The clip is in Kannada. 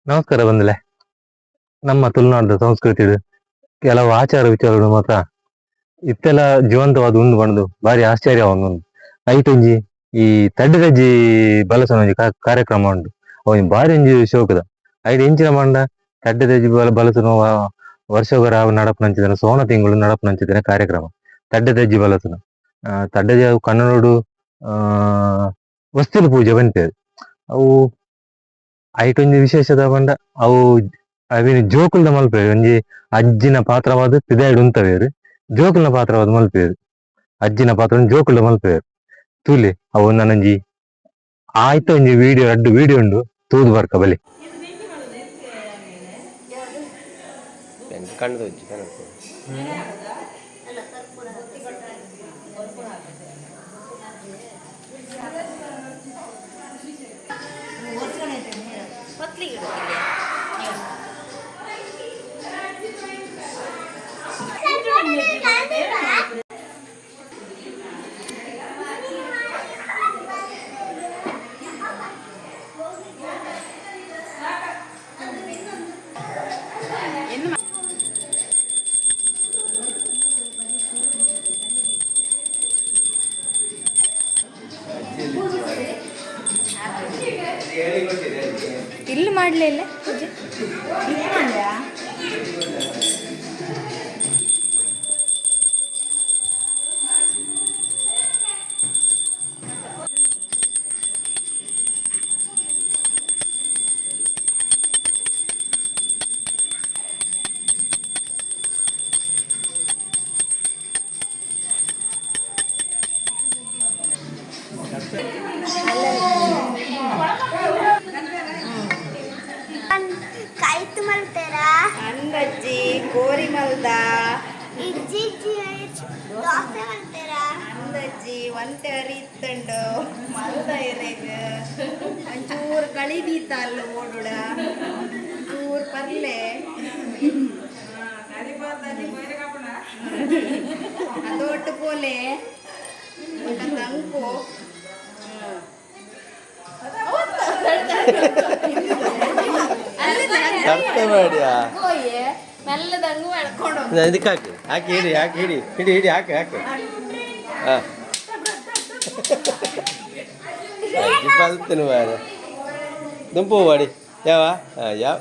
ನಮಸ್ಕಾರ ಬಂದಲೆ. ನಮ್ಮ ತುಳುನಾಡಿನ ಸಂಸ್ಕೃತಿ ಕೆಲವು ಆಚಾರ ವಿಚಾರಗಳು ಮಾತ್ರ ಇತ್ತೆಲ್ಲ ಜೀವಂತವಾದ ಉಂಡು ಬಣ್ಣದು ಬಾರಿ ಆಶ್ಚರ್ಯ ಒಂದೊಂದು ಐಟ್ ಒಂಜಿ ಈ ತಡ್ಡೆರಜ್ಜಿ ಬಲಸನ ಒಂಜಿ ಕಾರ್ಯಕ್ರಮ ಉಂಡು. ಅವನ್ ಬಾರಿ ಒಂಜಿ ಶೋಕದ ಐಟ್ ಎಂಚಿನ ಮಂಡ ತಡ್ಡೆರಜ್ಜಿ ಬಲಸನ ವರ್ಷಗೊರ ನಡಪ್ ನಂಚಿದನ ಸೋನ ತಿಂಗಳು ನಡಪ್ ನಂಚಿದನ ಕಾರ್ಯಕ್ರಮ ತಡ್ಡೆರಜ್ಜಿ ಬಲಸನ ತಡ್ಡೆಜ ಕನ್ನಡೋಡು ಆ ವಸ್ತಿಲು ಪೂಜೆ ಬಂತೇವೆ ಅವು ಐಟ್ ಒಂಜಿ ವಿಶೇಷದ ಪಂಡ ಅವು ಅವಿನ ಜೋಕುಲ್ದ ಮಲ್ಪೇರು ಒಂಜಿ ಅಜ್ಜಿನ ಪಾತ್ರವಾದ ತಿದಾಯ್ಡ್ ಉಂತವೇರು ಜೋಕುಲ್ನ ಪಾತ್ರವಾದ ಮಲ್ಪೇರು ಅಜ್ಜಿನ ಪಾತ್ರ ಜೋಕುಲ್ದ ಮಲ್ಪೇರು ತೂಲೆ ಅವು ನನಂಜಿ ಆಯ್ತ ಒಂಜಿ ವಿಡಿಯೋ ಅಡ್ಡು ವಿಡಿಯೋ ಉಂಡು ತೂದು ಬರ್ಕ ಬಲಿ ಇಲ್ಲಿ ಮಾಡಲಿಲ್ಲ ಪೂಜೆ ಕೈತು ಮಲ್ತಾರ ಅಂದಜ್ಜಿ ಕೋರಿ ಮಲ್ದ ಇಜ್ಜಿ ದೋಸೆ ಮಲ್ತಾರ ಅಂದಜ್ಜಿ ಒಂತೆ ಅರಿತ್ತಂಡು ಮಲ್ದ ಎರೆಗ್ ಒಂಚೂರು ಕಳಿದೀತ ಅಲ್ಲಿ ಓಡುಡ ಚೂರು ಪರ್ಲೆ ಅದೊಟ್ಟು ಪೋಲೆ ತಂಕು ಮೆಲ್ಲದಂಗು ಎಳ್ಕೊಂಡು ಇದಕ್ಕೆ ಹಾಕಿ ಹಾಕಿ ಹಿಡಿ ಹಾಕಿ ಹಿಡಿ ಹಿಡಿ ಹಿಡಿ ಹಾಕಿ ಹಾಕಿ ಹಾಂ ಅಜ್ಜಿ ಬಲ್ತೀನಿ ಮಾರ ದುಂಪು ಮಾಡಿ ಯಾವ ಹಾಂ ಯಾವ